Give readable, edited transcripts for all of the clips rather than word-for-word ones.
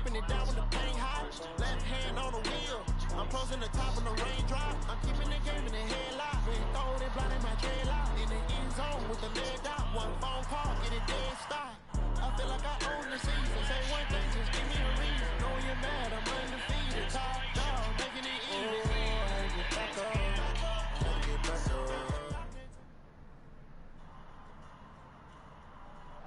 keeping it down when the pain hot. Left hand on the wheel. I'm closing the top of the raindrop. I'm keeping the game in the headlock. When throw it, blinding my dreadlock. In the end zone with the lead out. One phone call, get it dead stop. I feel like I own the season. Say one thing, just give me a reason. Know you're mad, I'm undefeated. Top dog, making it easy. Get back up. Get back up.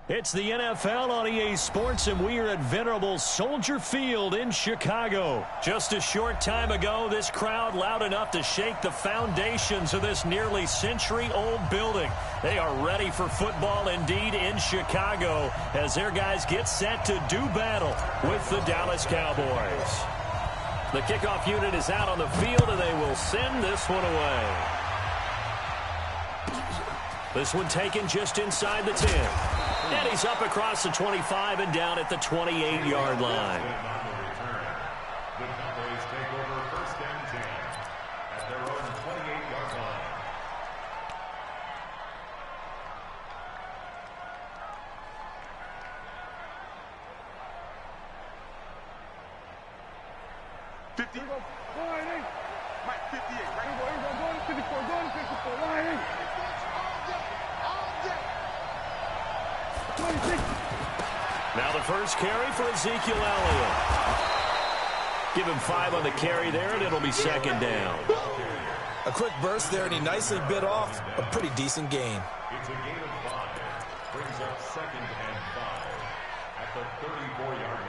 It's the NFL on EA Sports, and we are at venerable Soldier Field in Chicago. Just a short time ago, this crowd loud enough to shake the foundations of this nearly century-old building. They are ready for football indeed in Chicago as their guys get set to do battle with the Dallas Cowboys. The kickoff unit is out on the field, and they will send this one away. This one taken just inside the 10. And he's up across the 25 and down at the 28-yard line. The Cowboys take over first and 10 at their own 28-yard line. Mike 58, right? Go to 54, go to 54, line 8. Now the first carry for Ezekiel Elliott. Give him 5 on the carry there, and it'll be second down. A quick burst there, and he nicely bit off a pretty decent gain. It's a gain of 5. Brings up second and 5 at the 34-yard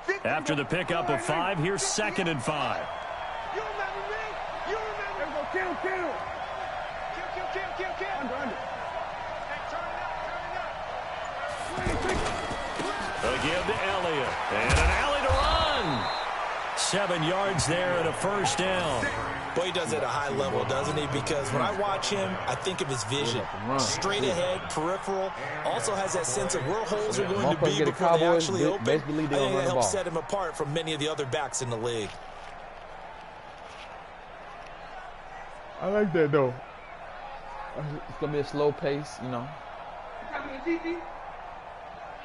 line. After the pickup of 5, here's second and 5. You remember me? You remember me? Kill. Kill. Under. They'll give to Elliott. And an alley to run. 7 yards there and a first down. Boy, he does it at a high level, doesn't he? Because when I watch him, I think of his vision. Straight ahead, peripheral. Also has that sense of where holes are going to be before they actually open. I think that helps set him apart from many of the other backs in the league. I like that, though. It's going to be a slow pace, you know.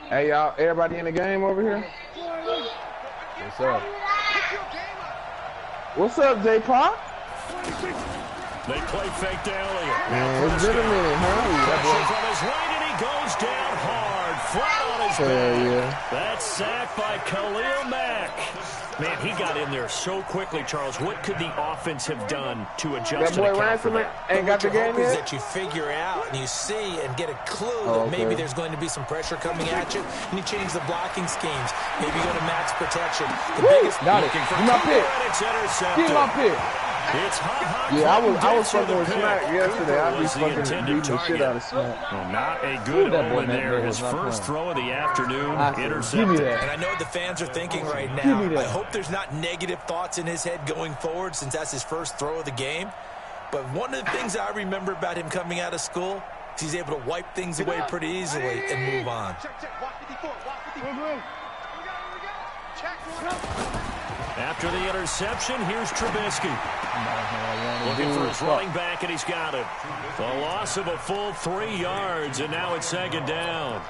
Hey, y'all, everybody in the game over here? What's up? What's up, J-Pop? They play fake to Elliott. Man, it's been a minute, huh? Pressure from his right, and he goes down hard, flat on his back. Yeah. That's sacked by Khalil Mack. Man, he got in there so quickly, Charles. What could the offense have done to adjust to the count for that? Ain't got the game yet? That you figure out and you see and get a clue that maybe there's going to be some pressure coming at you, and you change the blocking schemes. Maybe go to max protection. The biggest got it. Give my pick. Give my pick. It's hot. Yeah, I was fucking with Smack yesterday. I be fucking beating the shit out of Smack. Well, not a good omen there. His first throw of the afternoon, intercepted. And I know what the fans are thinking right now. I hope there's not negative thoughts in his head going forward since that's his first throw of the game. But one of the things I remember about him coming out of school is he's able to wipe things away pretty easily and move on. After the interception, here's Trubisky. Looking for his running back, and he's got it. A loss of a full 3 yards, and now it's second down.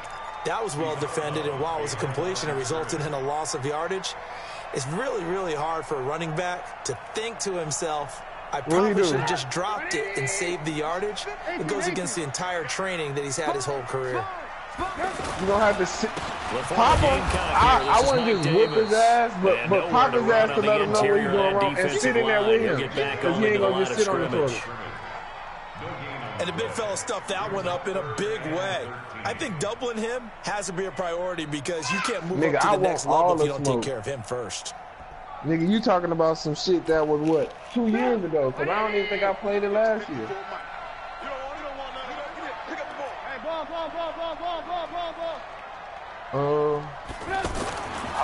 That was well defended, and while it was a completion, it resulted in a loss of yardage. It's really, really hard for a running back to think to himself, I probably should have just dropped it and saved the yardage. It goes against the entire training that he's had his whole career. You don't have to sit. Pop him. I wouldn't just whoop his ass, but pop his ass to let him know what he's doing wrong and sit in there with him. Because he ain't going to just sit on the toilet. And the big fella stuffed that one up in a big way. I think doubling him has to be a priority because you can't move up to the next level if you don't take care of him first. Nigga, you talking about some shit that was, what, 2 years ago? Because I don't even think I played it last year. I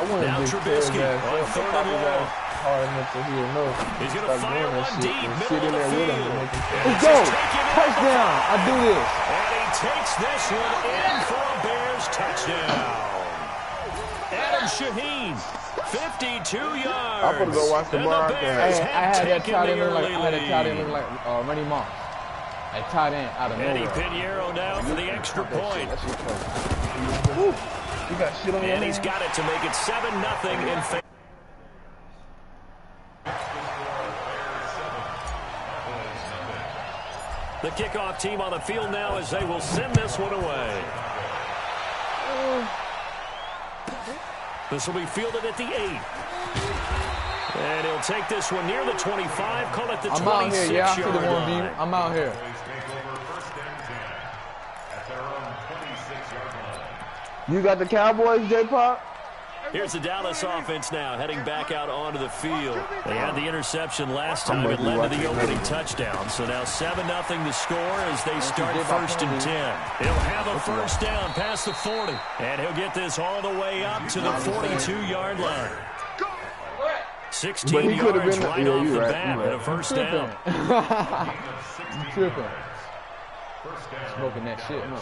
wouldn't now be Trubisky on third and long. Hard enough to hear no. He's going to fire one deep, middle of the field. Let's go! Touchdown! I do this. And he takes this one in for a Bears touchdown. Adam Shaheen, 52 yards. I'm going to go watch the Broncos. I had that tight end look like Randy Moss. A tight end out of nowhere. Eddie Pinheiro now for the extra point. You got shit on your And he's got it to make it 7-0 in favor. The kickoff team on the field now as they will send this one away. This will be fielded at the 8. And he'll take this one near the 25, call it the 26-yard line. I'm out here. You got the Cowboys, J-Pop? Here's the Dallas offense now, heading back out onto the field. They had the interception last time. It led to the opening touchdown. So now 7-0 the score as they start 1st and 10. He'll have a first down past the 40. And he'll get this all the way up to the 42-yard line. 16 yards right off the bat and a first down. You tripping. Smoking that shit, no.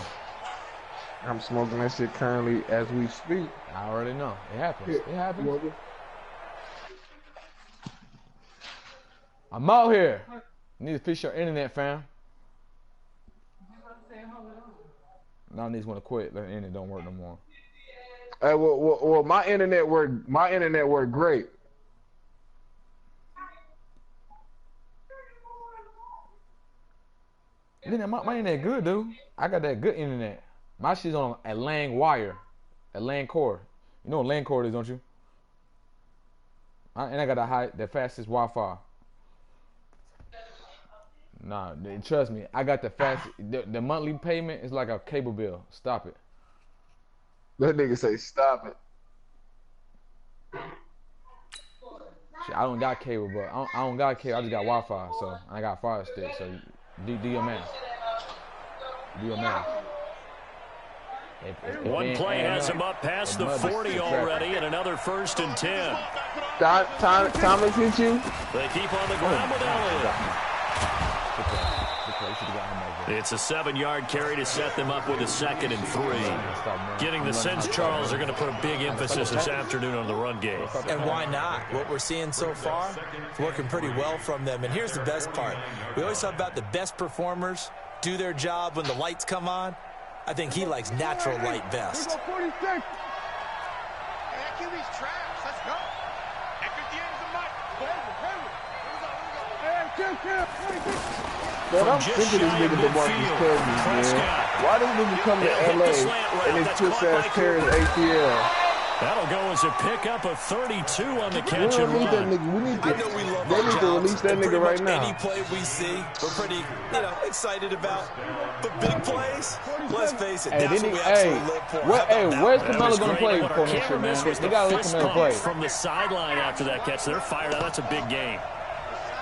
I'm smoking that shit currently as we speak. I already know. It happens. It happens. I'm out here. You need to fix your internet, fam. Now niggas want to quit. The internet don't work no more. Hey, well, my internet worked. My internet worked great. My internet good, dude. I got that good internet. My shit's on a LAN wire, a LAN cord. You know what LAN cord is, don't you? And I got the fastest Wi-Fi. Nah, trust me, I got the fastest. The monthly payment is like a cable bill. Stop it. That nigga say stop it. Shit, I don't got cable, but I don't got cable. I just got Wi-Fi, so I got Fire Stick. So do your math. Do your math. One play has him up past the 40 already, and another 1st and 10. Thomas hit you? They keep on the ground with Elliott. It's a 7-yard carry to set them up with a 2nd and 3. Getting the sense, Charles, they're going to put a big emphasis this afternoon on the run game. And why not? What we're seeing so far, it's working pretty well from them. And here's the best part. We always talk about the best performers do their job when the lights come on. I think he likes natural light best. Here we go, 46. Hey, that QB's trash. Let's go. That could be the mic. Man, I'm sick of this nigga DeMarcus Cousins, man. Why does nigga come to LA and his puss ass tears ACL? That'll go as a pickup of 32 on the catch and We need that run. nigga. They need to release that nigga right now. Any play we see, we're pretty, excited about. But big plays, let's face it, that's what we actually look for. Where's Camelo going to play for next year, man? They got to let Camelo play. From the sideline after that catch, they're fired out. That's a big game.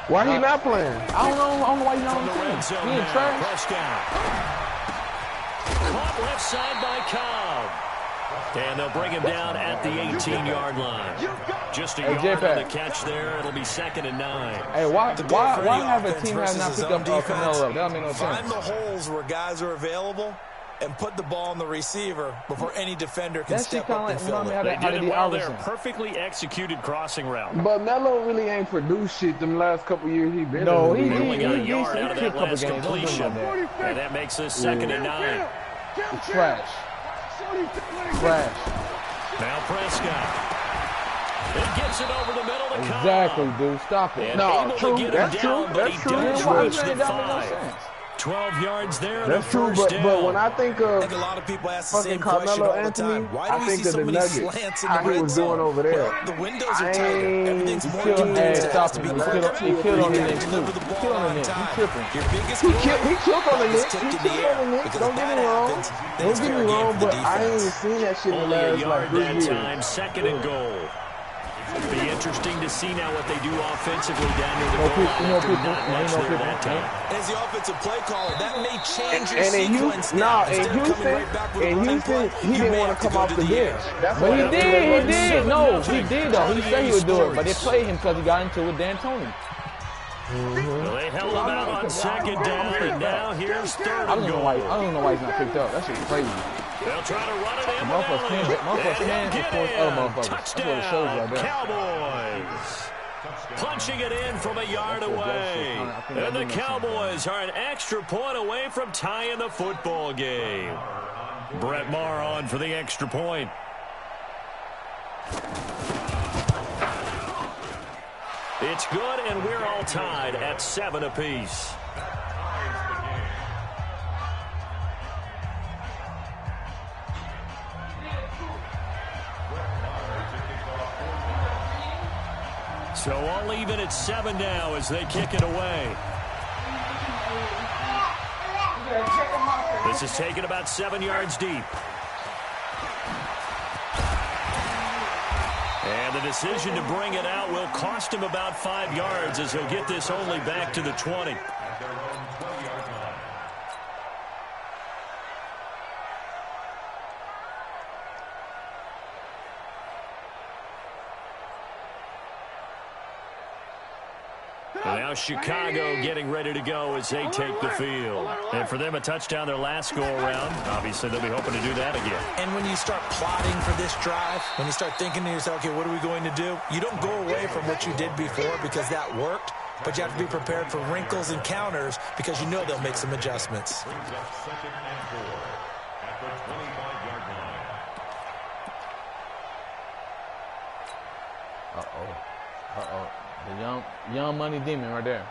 Why he not playing? I don't know why he's not on the team. He in trash. Prescott. Caught left side by Cobb. And they'll bring him down at the 18-yard line. Just a yard on the catch there. It'll be 2nd and 9. Hey, why have a team have not picked up Camelo up? That don't make no sense. Find the holes where guys are available and put the ball on the receiver before any defender can step up and fill it. They did it well there. Perfectly executed crossing route. But Melo really ain't produced shit them last couple years he been No, in. he only got a yard out of that last games. completion. And that makes this 2nd and 9. It's trash. Trash. Now Prescott. It gets it over the middle to Cobb. Exactly, dude. Stop it. And No, able true. to get That's him true. down, but That's he true. does Why reach you the saying that make no 5. sense? 12 yards there and a That's true, first down. but when I think I of think a lot of people ask the fucking same question Carmelo all the Anthony, time. Why I do we think see of so the many Nuggets, slants in how the he red was zone? doing over there. Well, the windows are I tighter. ain't- Everything's he more killed- condensed. Hey, It has stop to it. be He quicker. killed on the You Knicks, gotta deliver too. the He ball killed on on the Knicks. time. He tripping. Your biggest He goal killed on the is Knicks. tipped He in the killed air. on the Knicks. Because Don't if get that me wrong. happens, Don't then it's get fair me game wrong, for the but I ain't defense. seen that shit in the Only a last yard like 3 that years. time. 2nd and goal. It'll be interesting to see now what they do offensively down near the goal line after not much there that time. As the offensive play caller, that may change your And in sequence Houston, now. in Instead of coming Houston, right back with a running play, he you didn't may want have to come go off to the the bench. air. That's But why he they did. let him No, do it. he did, though. He said he would do it, but they played him because he got into it with D'Antoni. Well, they held him out on 2nd down, and now here's 3rd I and don't goal. know why he's not picked up. That shit's crazy. They'll try to run it in. Motherfuckers can't And force he'll other get motherfuckers. That's what it shows in. right there. Touchdown, Cowboys. Punching it in from a yard away. And the Cowboys are an extra point away from tying the football game. Brett Maher on for the extra point. It's good, and we're all tied at 7 apiece. So all even at 7 now as they kick it away. This is taken about 7 yards deep. And the decision to bring it out will cost him about 5 yards as he'll get this only back to the 20. Now Chicago getting ready to go as they take the field. And for them, a touchdown their last go-around. Obviously, they'll be hoping to do that again. And when you start plotting for this drive, when you start thinking to yourself, okay, what are we going to do? You don't go away from what you did before because that worked, but you have to be prepared for wrinkles and counters because you know they'll make some adjustments. Brings up 2nd and 4 at the 25-yard line. Uh-oh. The young money demon right there.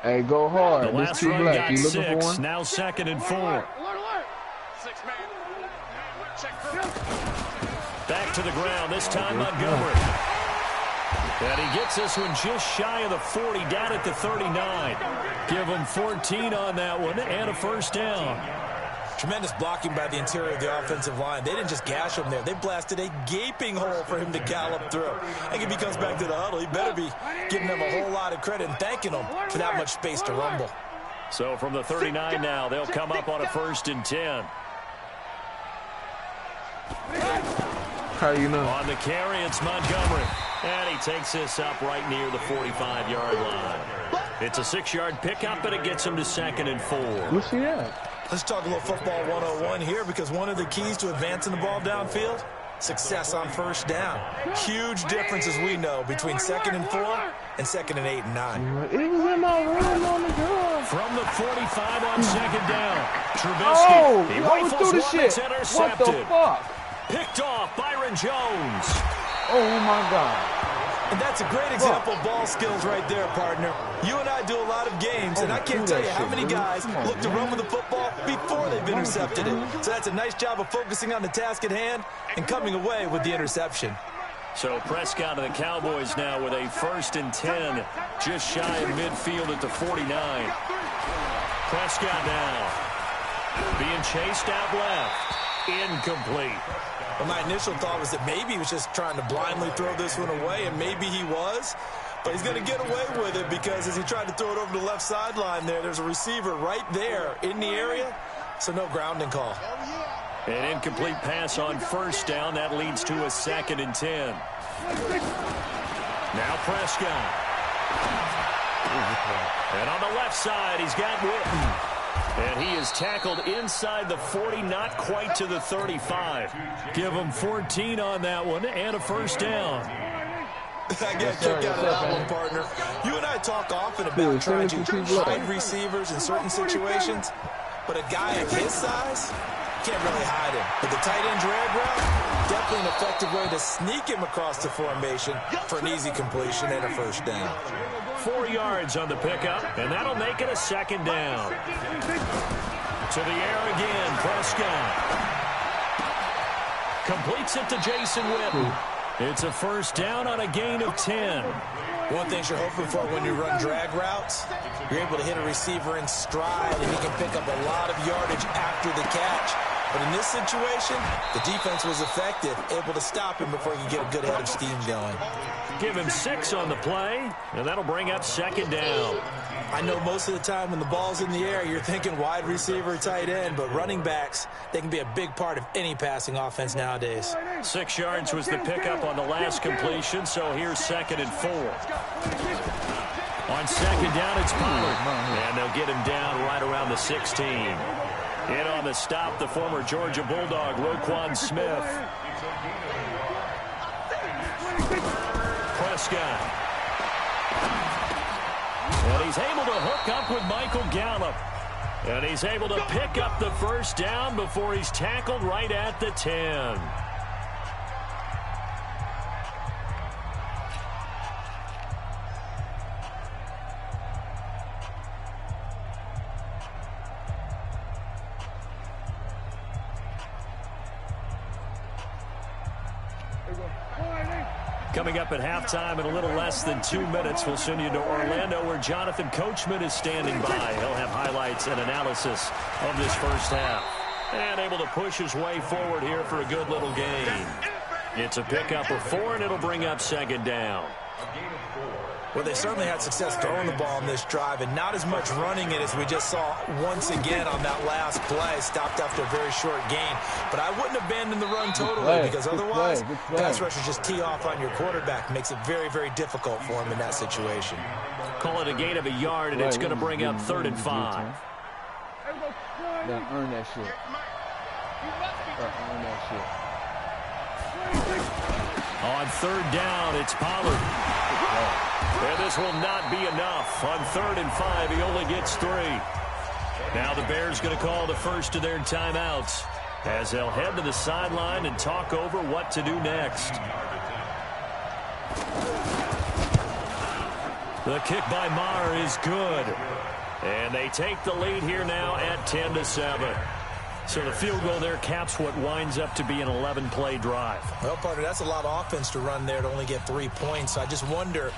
Hey, go hard. The last run got 6. Now 2nd and 4. Back to the ground. This time Montgomery. And he gets this one just shy of the 40, down at the 39. Give him 14 on that one and a first down. Tremendous blocking by the interior of the offensive line. They didn't just gash him there. They blasted a gaping hole for him to gallop through. I think if he comes back to the huddle, he better be giving them a whole lot of credit and thanking them for that much space to rumble. So from the 39 now, they'll come up on a 1st and 10. How you know? On the carry, it's Montgomery. And he takes this up right near the 45-yard line. It's a 6-yard pickup, but it gets him to 2nd and 4. What's he at? Let's talk a little football 101 here because one of the keys to advancing the ball downfield, success on 1st down. Huge difference, as we know, between 2nd and 4 and 2nd and 8 and 9. It was in my room on the ground. From the 45 on 2nd down. Trubisky. He rifles one, it's intercepted. What the fuck? Picked off Byron Jones. Oh, my God. And that's a great example of ball skills right there, partner. You and I do a lot of games, and I can't tell you how many guys look to run with the football before they've intercepted it. So that's a nice job of focusing on the task at hand and coming away with the interception. So Prescott and the Cowboys now with a 1st and 10, just shy of midfield at the 49. Prescott now being chased out left. Incomplete. Well, my initial thought was that maybe he was just trying to blindly throw this one away, and maybe he was. But he's going to get away with it because as he tried to throw it over the left sideline there's a receiver right there in the area, so no grounding call. An incomplete pass on 1st down. That leads to a 2nd and 10. Now Prescott. And on the left side, he's got Witten. And he is tackled inside the 40, not quite to the 35. Give him 14 on that one and a 1st down. I get a kick out of that one, partner. You and I talk often about trying to hide receivers in certain situations, but a guy of his size can't really hide him. But the tight end drag route, definitely an effective way to sneak him across the formation for an easy completion and a 1st down. 4 yards on the pickup, and that'll make it a 2nd down. To the air again, Prescott. Completes it to Jason Witten. It's a 1st down on a gain of 10. One thing you're hoping for when you run drag routes, you're able to hit a receiver in stride, and he can pick up a lot of yardage after the catch. But in this situation, the defense was effective, able to stop him before he could get a good head of steam going. Give him 6 on the play, and that'll bring up 2nd down. I know most of the time when the ball's in the air, you're thinking wide receiver, tight end, but running backs, they can be a big part of any passing offense nowadays. 6 yards was the pickup on the last completion, so here's 2nd and 4. On On second down, it's Pollard. And they'll get him down right around the 16. In on the stop, the former Georgia Bulldog, Roquan Smith. Prescott. And he's able to hook up with Michael Gallup. And he's able to pick up the first down before he's tackled right at the 10. Coming up at halftime in a little less than 2 minutes, we'll send you to Orlando where Jonathan Coachman is standing by. He'll have highlights and analysis of this first half. And able to push his way forward here for a good little gain. It's a pickup of 4, and it'll bring up second down. Well, they certainly had success throwing the ball on this drive and not as much running it as we just saw once again on that last play. Stopped after a very short gain. But I wouldn't abandon the run totally because otherwise pass rushers just tee off on your quarterback. Makes it very, very difficult for him in that situation. Call it a gain of a yard, and it's going to bring up 3rd and 5. They earn that shit. Earn that shit. On 3rd down, it's Pollard. And this will not be enough. On 3rd and 5, he only gets 3. Now the Bears going to call the first of their timeouts as they'll head to the sideline and talk over what to do next. The kick by Maher is good. And they take the lead here now at 10-7. So the field goal there caps what winds up to be an 11-play drive. Well, partner, that's a lot of offense to run there to only get 3 points. I just wonder,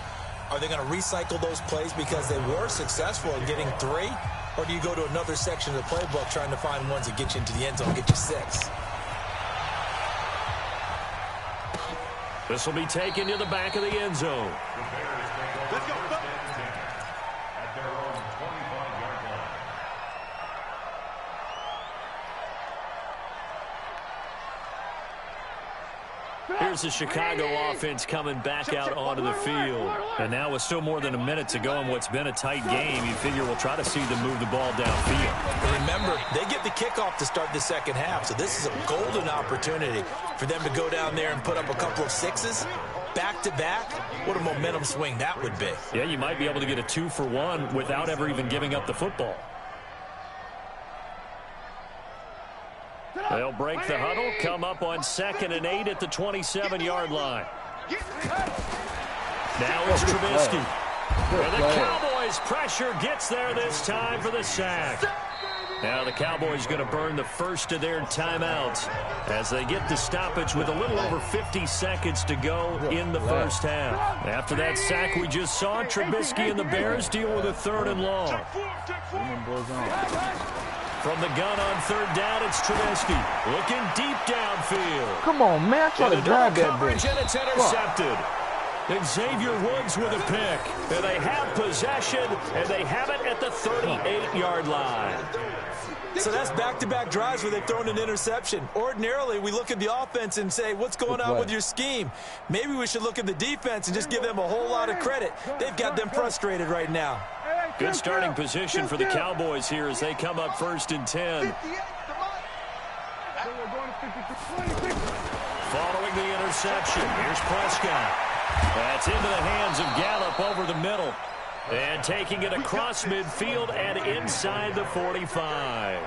are they going to recycle those plays because they were successful in getting 3? Or do you go to another section of the playbook trying to find ones that get you into the end zone, get you 6? This will be taken to the back of the end zone. Let's go. At their own 25-yard line. Here's the Chicago offense coming back out onto the field. And now with still more than a minute to go in what's been a tight game, you figure we'll try to see them move the ball downfield. And remember, they get the kickoff to start the second half, so this is a golden opportunity for them to go down there and put up a couple of 6s. Back-to-back, what a momentum swing that would be. Yeah, you might be able to get a 2-for-1 without ever even giving up the football. They'll break the huddle, come up on 2nd and 8 at the 27-yard line. Now it's Trubisky. And the Cowboys' pressure gets there this time for the sack. Now the Cowboys going to burn the first of their timeouts as they get the stoppage with a little over 50 seconds to go in the first half. After that sack we just saw, Trubisky and the Bears deal with a 3rd and long. From the gun on 3rd down, it's Trubisky looking deep downfield. Come on, man. Try to grab that coverage, and it's intercepted. And Xavier Woods with a pick. And they have possession, and they have it at the 38-yard line. So that's back-to-back drives where they've thrown an interception. Ordinarily, we look at the offense and say, what's going on with your scheme? Maybe we should look at the defense and just give them a whole lot of credit. They've got them frustrated right now. Good starting position for the Cowboys here as they come up 1st and 10. Following the interception, here's Prescott. That's into the hands of Gallup over the middle. And taking it across midfield and inside the 45.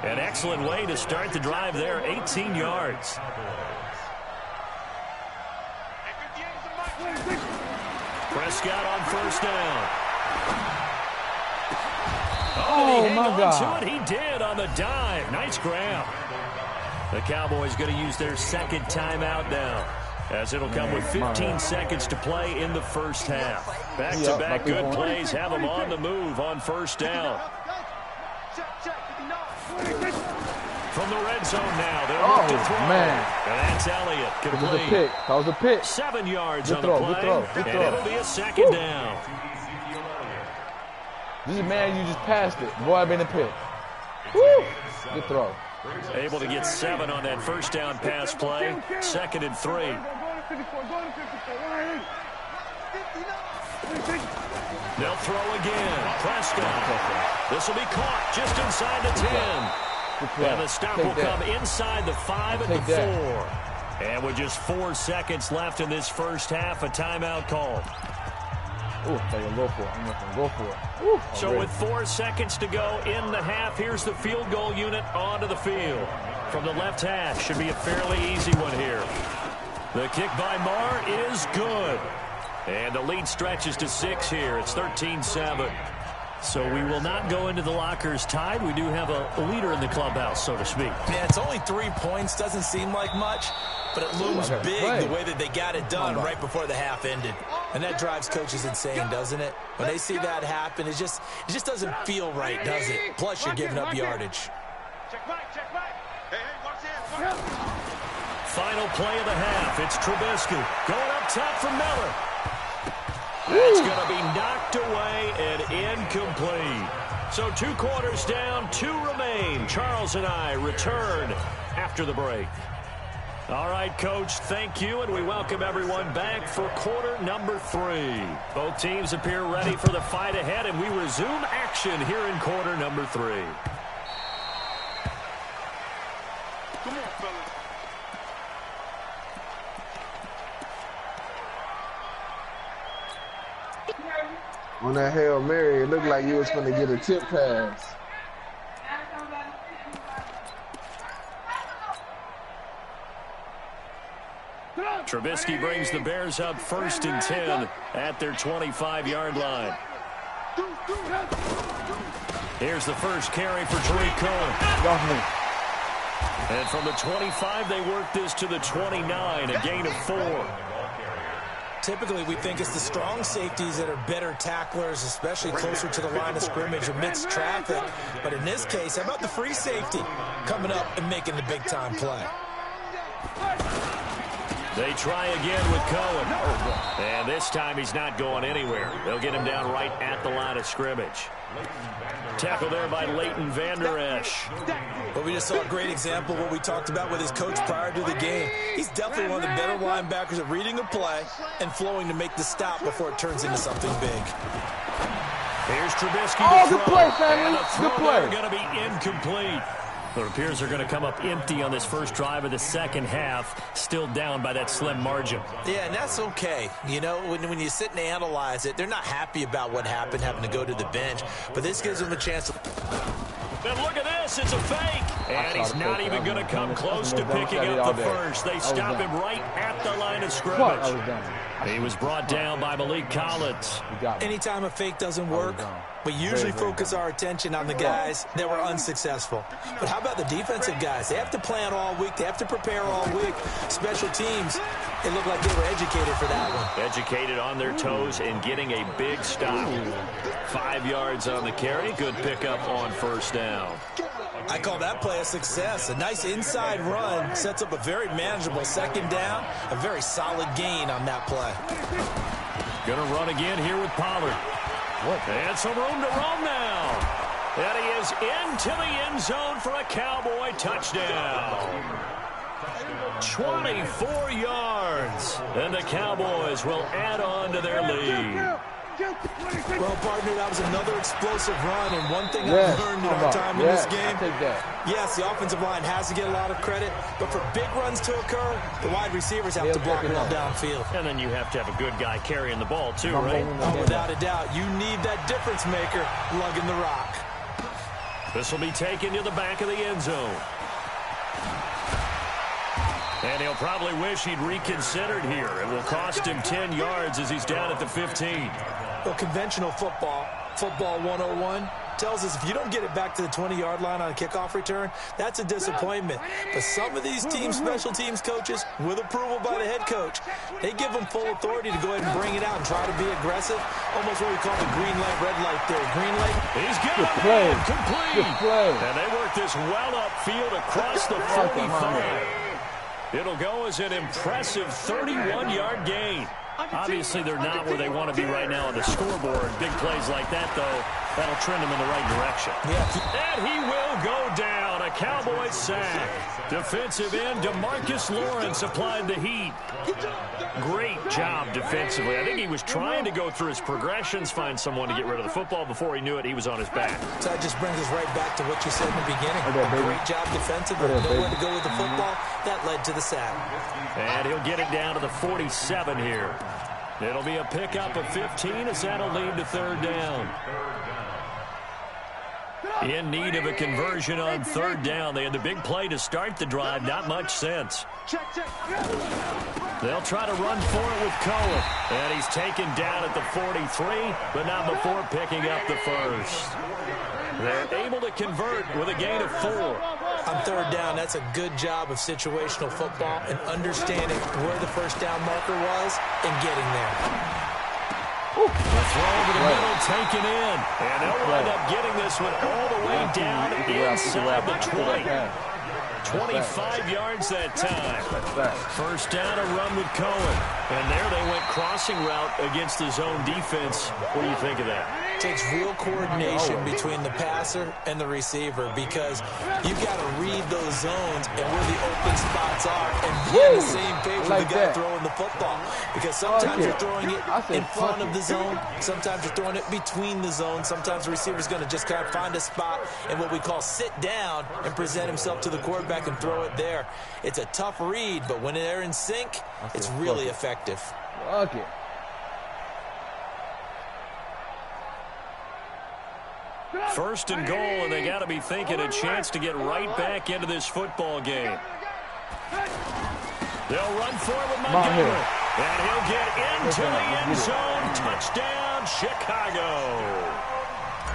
An excellent way to start the drive there, 18 yards. Prescott on 1st down. Oh, my God. He did on the dive. Nice grab. The Cowboys going to use their 2nd timeout now, as it'll come with 15 seconds to play in the first half. Back-to-back good plays have them on the move on 1st down. From the red zone now, they'll look to throw. Man. And that's Elliott. Complete. That was a pick. 7 yards Good on throw, the play. good throw. And it'll be a 2nd down. This is man, you just passed it. Boy, I've been a pick. Woo! Good throw. Able to get 7 on that 1st down pass play. 2nd and 3. They'll throw again. Prescott. This will be caught just inside the 10. And the stop will come inside the 5 at the 4. And with just 4 seconds left in this first half, a timeout called. Ooh, they're going to go for it. I'm going to go for it. Ooh, so with 4 seconds to go in the half, here's the field goal unit onto the field. From the left hash, should be a fairly easy one here. The kick by Marr is good. And the lead stretches to 6 here. It's 13-7. So we will not go into the lockers tied. We do have a leader in the clubhouse, so to speak. Yeah, it's only 3 points. Doesn't seem like much, but it looms big the way that they got it done right before the half ended. And that drives coaches insane, doesn't it? When they see that happen, it just doesn't feel right, does it? Plus, you're giving up yardage. Check back. Hey, watch it. Final play of the half. It's Trubisky going up top for Miller. That's going to be knocked away and incomplete. So 2 quarters down, 2 remain. Charles and I return after the break. All right, Coach, thank you, and we welcome everyone back for quarter number 3. Both teams appear ready for the fight ahead, and we resume action here in quarter number 3. Come on, fellas. On that Hail Mary, it looked like you was going to get a tip pass. Trubisky brings the Bears up 1st and 10 at their 25-yard line. Here's the first carry for Tariq Cohen. And from the 25, they work this to the 29, a gain of 4. Typically, we think it's the strong safeties that are better tacklers, especially closer to the line of scrimmage amidst traffic. But in this case, how about the free safety coming up and making the big-time play? They try again with Cohen. And this time he's not going anywhere. They'll get him down right at the line of scrimmage. Tackle there by Leighton Vander Esch. Well, we just saw a great example of what we talked about with his coach prior to the game. He's definitely one of the better linebackers at reading a play and flowing to make the stop before it turns into something big. Here's Trubisky to throw. Good play, family. Good play. Going to be incomplete. It appears they're going to come up empty on this first drive of the second half, still down by that slim margin. Yeah, and that's okay. You know, when you sit and analyze it, they're not happy about what happened, having to go to the bench. But this gives them a chance to... And look at this, it's a fake. And he's not even going to come close to picking up the first. They stop him right at the line of scrimmage. He was brought down by Malik Collins. Anytime a fake doesn't work, we usually focus our attention on the guys that were unsuccessful. But how about the defensive guys? They have to plan all week. They have to prepare all week. Special teams, it looked like they were educated for that one. Educated on their toes and getting a big stop. 5 yards on the carry. Good pickup on first down. I call that play a success. A nice inside run sets up a very manageable second down. A very solid gain on that play. Going to run again here with Pollard. And some room to roam now. And he is into the end zone for a Cowboy touchdown. 24 yards. And the Cowboys will add on to their lead. Well, partner, that was another explosive run, and one thing I've learned in our time in this game, yes, the offensive line has to get a lot of credit, but for big runs to occur, the wide receivers have to block well downfield. And then you have to have a good guy carrying the ball, too, right? Oh, without a doubt. You need that difference maker lugging the rock. This will be taken to the back of the end zone. And he'll probably wish he'd reconsidered here. It will cost him 10 yards as he's down at the 15. Well, conventional football 101, tells us if you don't get it back to the 20-yard line on a kickoff return, that's a disappointment. But some of these team special teams coaches, with approval by the head coach, they give them full authority to go ahead and bring it out and try to be aggressive. Almost what we call the green light, red light theory. Green light. He's got it. Complete. And they work this well upfield across the 45. It'll go as an impressive 31-yard gain. Obviously, they're not where they want to be right now on the scoreboard. Big plays like that, though, That'll trend him in the right direction. Yeah. And he will go down. A Cowboys sack. Defensive end DeMarcus Lawrence applied the heat. Great job defensively. I think he was trying to go through his progressions, find someone to get rid of the football. Before he knew it, he was on his back. So that just brings us right back to what you said in the beginning. A great job defensively. Nowhere to go with the football. That led to the sack. And he'll get it down to the 47 here. It'll be a pickup of 15 as that'll lead to third down. In need of a conversion on third down. They had the big play to start the drive. Not much sense. They'll try to run for it with Cohen. And he's taken down at the 43, but not before picking up the first. They're able to convert with a gain of 4. On third down, that's a good job of situational football and understanding where the first down marker was and getting there. The throw over the middle taken in. And they'll wind up getting this one all the way down inside the 20. 25 yards that time. First down, a run with Cohen. And there they went crossing route against the zone defense. What do you think of that? Takes real coordination between the passer and the receiver because you've got to read those zones and where the open spots are and be on the same page with the guy throwing the football. Because sometimes you're throwing it in front of the zone, sometimes you're throwing it between the zones, sometimes the receiver's going to just kind of find a spot and what we call sit down and present himself to the quarterback and throw it there. It's a tough read, but when they're in sync, it's really effective. Fuck it. First and goal, and they got to be thinking a chance to get right back into this football game. They'll run for it with Montgomery. And he'll get into the end zone. Touchdown, Chicago.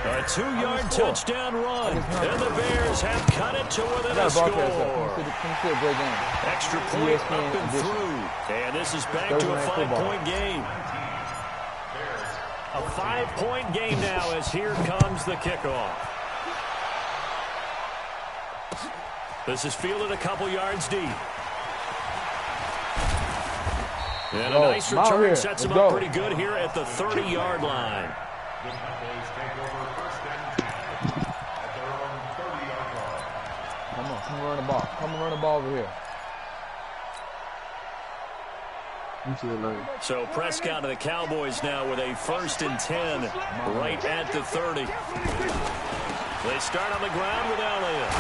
A 2-yard touchdown run. And the Bears have cut it to within a score. Extra point up and through. And this is back to a 5-point game. A 5-point game now as here comes the kickoff. This is fielded a couple yards deep. And a nice return sets him up pretty good here at the 30-yard line. The Cowboys take over first and 10 at their own 30-yard line. Come run the ball. Come run the ball over here. So Prescott to the Cowboys now with a 1st and 10 right at the 30. They start on the ground with Elliott.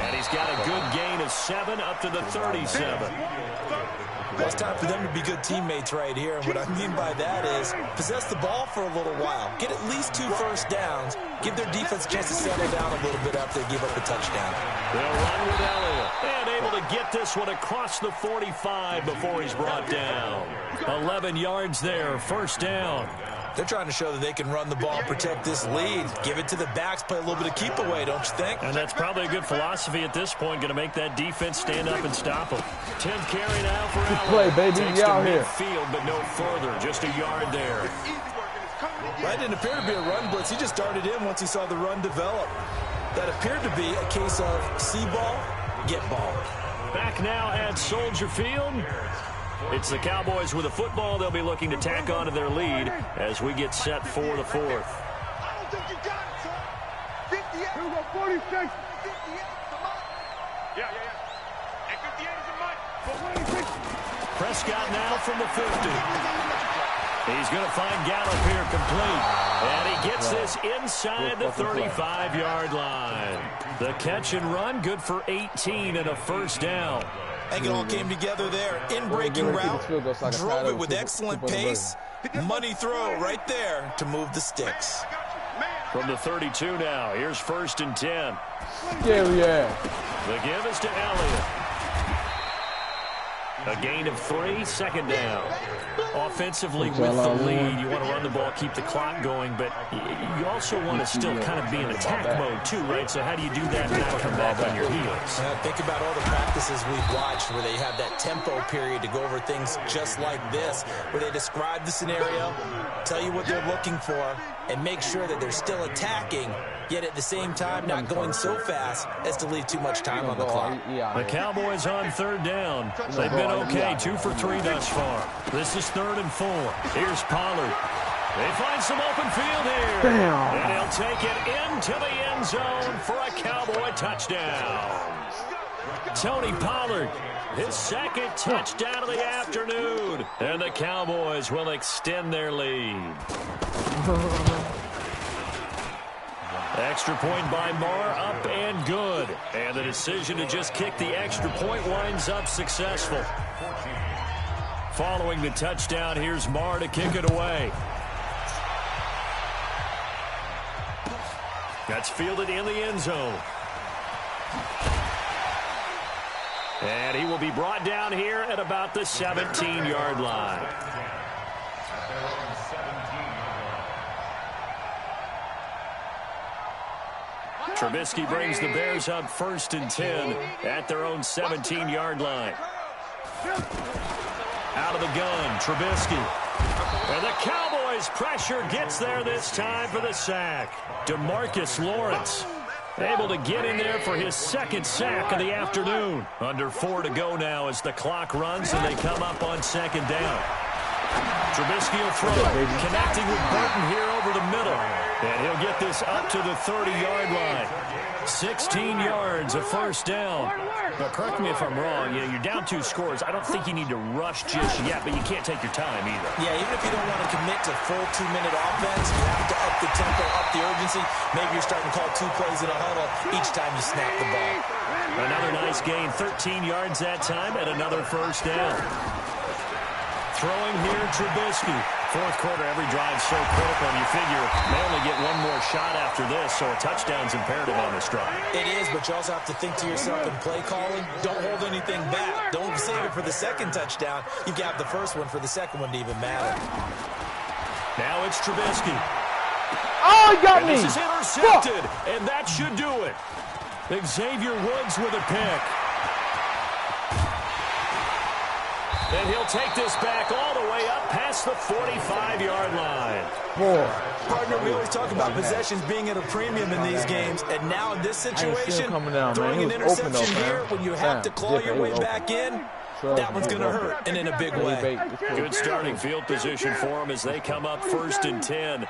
And he's got a good gain of 7 up to the 37. Well, it's time for them to be good teammates right here. And what I mean by that is possess the ball for a little while. Get at least 2 first downs. Give their defense a chance to settle down a little bit after they give up a touchdown. They'll run with Elliott. And able to get this one across the 45 before he's brought down. 11 yards there, first down. They're trying to show that they can run the ball, protect this lead. Give it to the backs, play a little bit of keep away, don't you think? And that's probably a good philosophy at this point, going to make that defense stand up and stop them. 10th carry now for Allen. Play, baby. Takes you to out here. midfield, but no further, just a yard there. That didn't appear to be a run blitz. He just darted in once he saw the run develop. That appeared to be a case of see ball, get ball. Back now at Soldier Field. It's the Cowboys with a football. They'll be looking to tack on to their lead as we get set for the 4th. I don't think you got it, son. 58. Here we go, 46. 58 is a month. Yeah. And 58 is a month. 26. Prescott now from the 50. He's going to find Gallup here complete. And he gets this inside the 35-yard line. The catch and run, good for 18 and a first down. I think it all came together there. In-breaking route, drove it with excellent pace. Money throw right there to move the sticks. From the 32 now, here's 1st and 10. Yeah. The give is to Elliott. A gain of 3, second down. Offensively with the lead, you want to run the ball, keep the clock going, but you also want to still kind of be in attack mode too, right? So how do you do that and not come back on your heels? Think about all the practices we've watched where they have that tempo period to go over things just like this, where they describe the scenario, tell you what they're looking for, and make sure that they're still attacking, yet at the same time not going so fast as to leave too much time on the clock. The Cowboys on 3rd down. They've been okay, 2 for 3 thus far. This is 3rd and 4. Here's Pollard. They find some open field here. Damn. And he'll take it into the end zone for a Cowboy touchdown. Tony Pollard, his second touchdown of the afternoon. And the Cowboys will extend their lead. Extra point by Marr, up and good. And the decision to just kick the extra point winds up successful. Following the touchdown, here's Marr to kick it away. That's fielded in the end zone. And he will be brought down here at about the 17-yard line. Trubisky brings the Bears up 1st and 10 at their own 17-yard line. Out of the gun, Trubisky. And the Cowboys' pressure gets there this time for the sack. DeMarcus Lawrence able to get in there for his second sack of the afternoon. Under 4 to go now as the clock runs and they come up on 2nd down. Trubisky will throw it, connecting with Burton here over the middle. And he'll get this up to the 30-yard line. 16 yards, a 1st down. But correct me if I'm wrong, you're down 2 scores. I don't think you need to rush just yet, but you can't take your time either. Yeah, even if you don't want to commit to full 2-minute offense, you have to up the tempo, up the urgency. Maybe you're starting to call 2 plays in a huddle each time you snap the ball. Another nice gain, 13 yards that time, and another 1st down. Throwing here, Trubisky. 4th quarter, every drive so critical, and you figure they only get one more shot after this, so a touchdown's imperative on this drive. It is, but you also have to think to yourself in play calling, don't hold anything back. Don't save it for the 2nd touchdown. You can have the 1st one for the 2nd one to even matter. Now it's Trubisky. Oh, he got me. This is intercepted, and that should do it. Xavier Woods with a pick. And he'll take this back all the way up past the 45-yard line. Partner, we always talk about possessions being at a premium in these games, and now in this situation, throwing an interception here when you have to claw your way back in, that one's going to hurt, and in a big way. Good starting field position for them as they come up 1st and 10.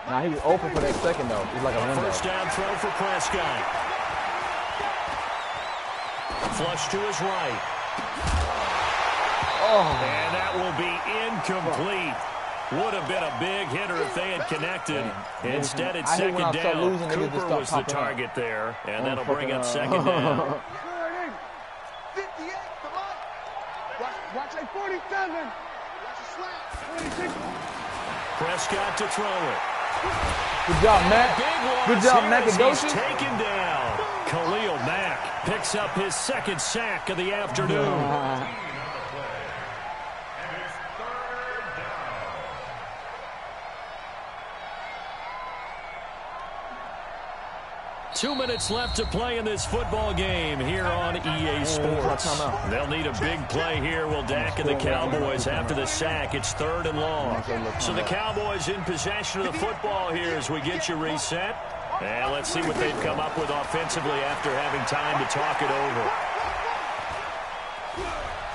Now he was open for that 2nd, though. He's like a window. 1st down throw for Prescott. Flush to his right. And that will be incomplete. Would have been a big hitter if they had connected. Instead, it's 2nd down. Cooper was the target there, and that'll bring up 2nd down. 58, come on. Watch like 47. Watch a slap. 26. Prescott to throw it. Good job, Matt. Good job, MackMed87's. He's taken down. Khalil Mack picks up his 2nd sack of the afternoon. 2 minutes left to play in this football game here on EA Sports. They'll need a big play here. Will Dak and the Cowboys after the sack. It's 3rd and long. So the Cowboys in possession of the football here as we get you reset. And let's see what they've come up with offensively after having time to talk it over.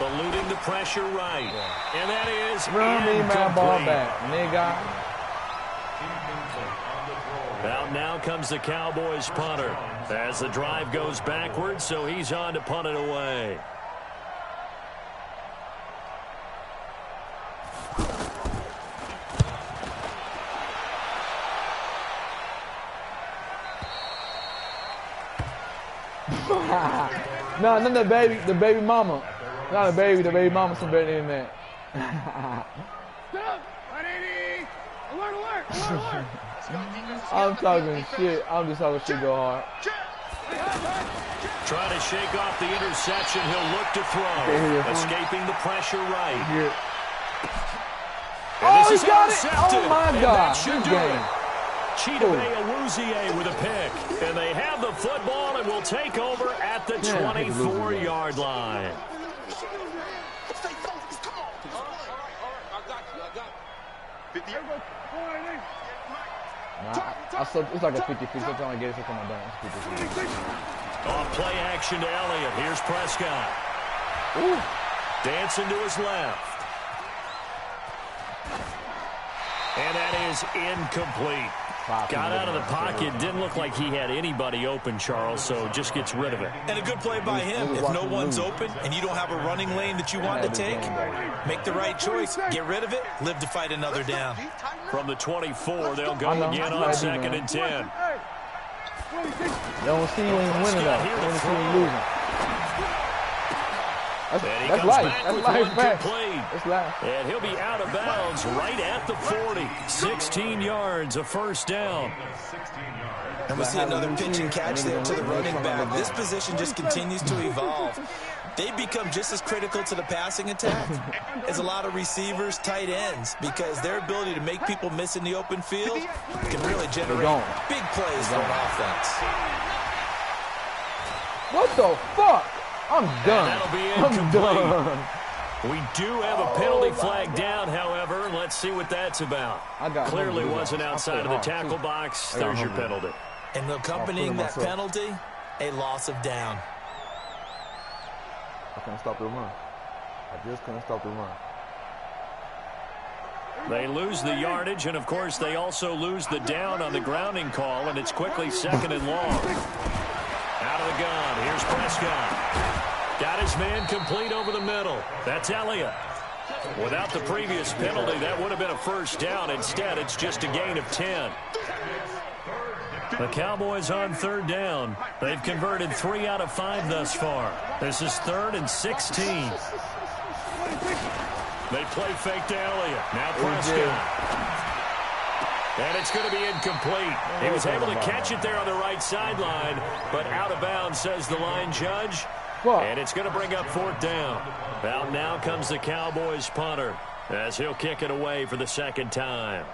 Eluding the pressure right. And that is incomplete. Ball back, nigga. Out now comes the Cowboys punter as the drive goes backwards, so he's on to punt it away. No, not the baby mama. Not the baby mama some better than that. Alert. I'm talking shit. I'm just talking shit go hard. Trying to shake off the interception. He'll look to throw. Escaping the pressure right. Oh, he got it! Oh, my God. Good game. Chidobe Awuzie with a pick. And they have the football and will take over at the 24-yard line. It's like a 50-50. That's all I get. It's on my down. It's 50-50. Off play action to Elliott. Here's Prescott. Ooh. Dancing to his left. And that is incomplete. Got out of the pocket. Didn't look like he had anybody open, Charles, so just gets rid of it. And a good play by him. If no one's open and you don't have a running lane that you want to take, make the right choice. Get rid of it. Live to fight another down. From the 24, they'll go again on 2nd and 10. They don't see you ain't winning that. They don't see you losing. That's life. That's life back. That's life. And he'll be out of bounds right at the 40. 16 yards, a first down. And we see another pitch and catch there to the running back. This position just continues to evolve. They've become just as critical to the passing attack as a lot of receivers, tight ends, because their ability to make people miss in the open field can really generate big plays for an offense. What the fuck? I'm done. That'll be incomplete. We do have a penalty flag down, however. Let's see what that's about. Clearly wasn't outside of the tackle box. There's your penalty. And accompanying that penalty, a loss of down. I couldn't stop the run. I just couldn't stop the run. They lose the yardage, and, of course, they also lose the down on the grounding call, and it's quickly 2nd and long. Out of the gun. Here's Prescott. Got his man complete over the middle. That's Elliott. Without the previous penalty, that would have been a first down. Instead, it's just a gain of 10. The Cowboys on 3rd down. They've converted 3 out of 5 thus far. This is 3rd and 16. They play fake to Elliott. Now Prescott. And it's going to be incomplete. He was able to catch it there on the right sideline, but out of bounds, says the line judge. And it's going to bring up 4th down. Well, now comes the Cowboys punter as he'll kick it away for the 2nd time.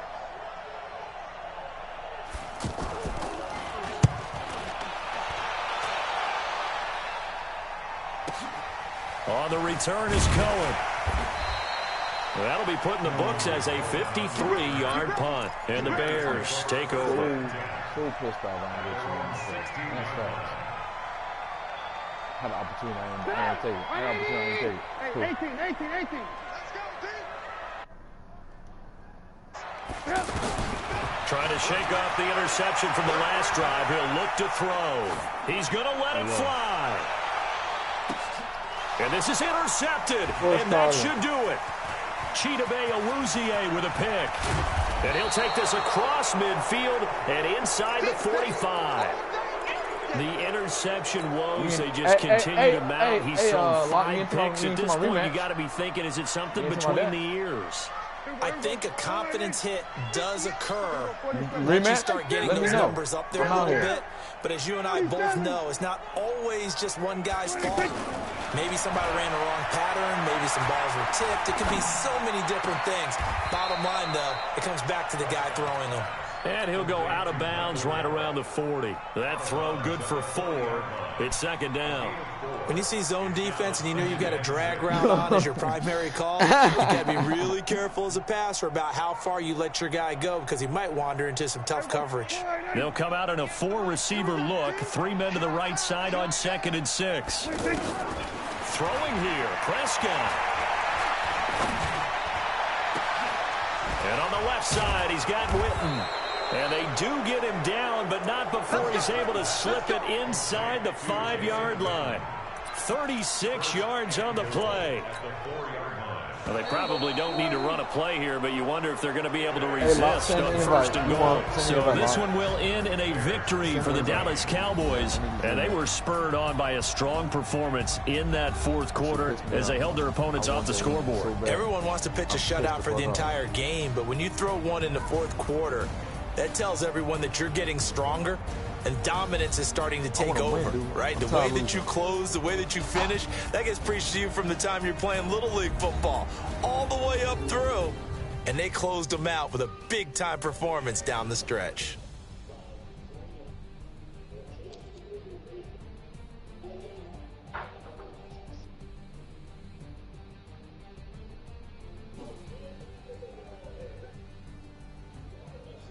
On the return is Cohen. That'll be put in the books as a 53-yard punt. And the Bears take over. So pissed off on this one. That's fast. I had an opportunity. I didn't take it. I had an opportunity. I didn't take it. Cool. 18. Trying to shake off the interception from the last drive. He'll look to throw. He's going to let it fly. And this is intercepted. And that should do it. Chidobe Awuzie with a pick. And he'll take this across midfield and inside the 45. The interception woes, they just continue to mount. He's thrown 5 picks. At this point, you got to be thinking, is it something between the ears? I think a confidence hit does occur once you start getting those numbers up there a little bit. But as you and I both know, it's not always just one guy's fault. Maybe somebody ran the wrong pattern. Maybe some balls were tipped. It could be so many different things. Bottom line, though, it comes back to the guy throwing them. And he'll go out of bounds right around the 40. That throw good for 4. It's 2nd down. When you see zone defense and you know you've got a drag route on as your primary call, you got to be really careful as a passer about how far you let your guy go because he might wander into some tough coverage. They'll come out in a 4-receiver look. 3 men to the right side on 2nd and 6. Throwing here, Prescott. And on the left side, he's got Witten. And they do get him down, but not before he's able to slip it inside the 5-yard line. 36 yards on the play. Well, they probably don't need to run a play here, but you wonder if they're going to be able to resist on 1st and goal. So this one will end in a victory for the Dallas Cowboys, and they were spurred on by a strong performance in that 4th quarter as they held their opponents off the scoreboard. Everyone wants to pitch a shutout for the entire game, but when you throw one in the 4th quarter, that tells everyone that you're getting stronger and dominance is starting to take over, right? The way that you close, the way that you finish, that gets preached to you from the time you're playing Little League football all the way up through. And they closed them out with a big-time performance down the stretch.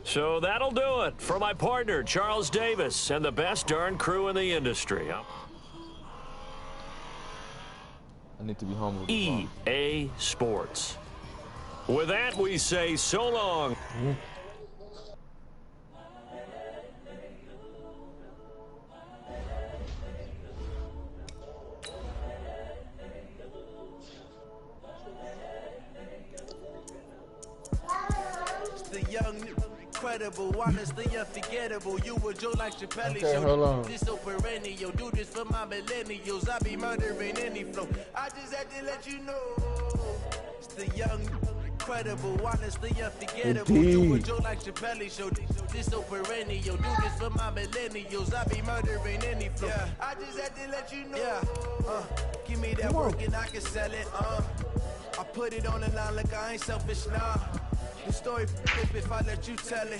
So that'll do it for my partner, Charles Davis, and the best darn crew in the industry. I need to be humble. EA Sports. With that, we say so long. The young, incredible, honestly unforgettable. You were Joe like Chappelle. Okay, hold on. This so perennial. Do this for my millennials. I be murdering any flow. I just had to let you know. It's the young, incredible, honestly unforgettable. You were Joe like Chappelle. Show this so perennial. Do this for my millennials. I be murdering any flow. Yeah. I just had to let you know. Yeah. Give me that work and I can sell it. I put it on the line like I ain't selfish, nah. The story if I let you tell it.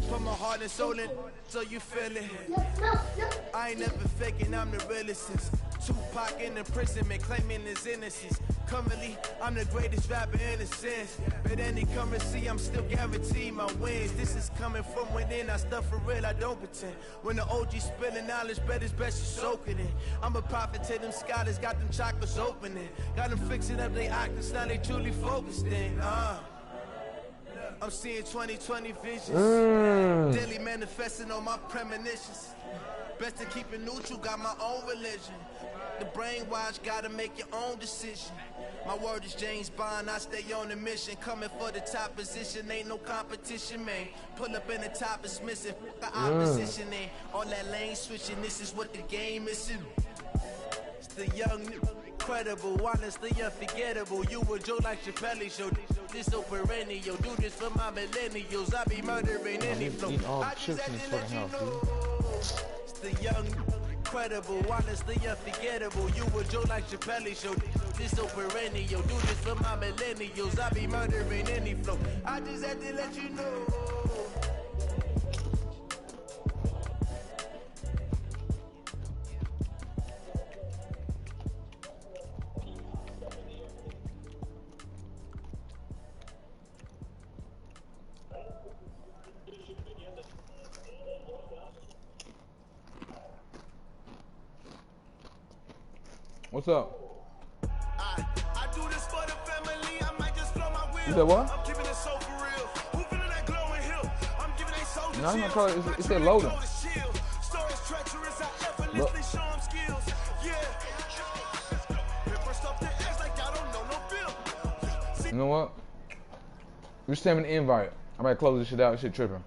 Put my heart and soul in so you feel it. I ain't never faking, I'm the realest since Tupac in imprisonment, claiming his innocence. Currently, I'm the greatest rapper in a sense. But any currency, I'm still guaranteed my wins. This is coming from within, I stuff for real, I don't pretend. When the OG spilling knowledge, bet it's best you soak it in. I'm a prophet to them scholars, got them chakras opening. Got them fixing up they octaves, now they truly focused in. I'm seeing 2020 visions. Daily manifesting on my premonitions. Best to keep it neutral, got my own religion. The brainwash, gotta make your own decision. My word is James Bond, I stay on the mission. Coming for the top position, ain't no competition, man. Pull up in the top is missing, the opposition ain't. All that lane switching, this is what the game is. It's the young, incredible, honestly unforgettable. You were Joe like Chappelle, show this so perennial. Do this for my millennials, I be murdering any flow. I just had to let you know. It's the young, incredible, honestly unforgettable. You were Joe like Chappelle, show this so perennial. Do this for my millennials, I be murdering any flow. I just had to let you know. What's up? I do this for the family. I might just blow my wheel. You said what? I'm keeping it so for real. Who feeling that glowing hill? I'm giving a soldier. No, I'm not calling it. It said loading. Stories treacherous. I effortlessly show them skills. Yeah. First off the edge like I don't know no bill. You know what? You send me an invite. I might close this shit out. This shit tripping.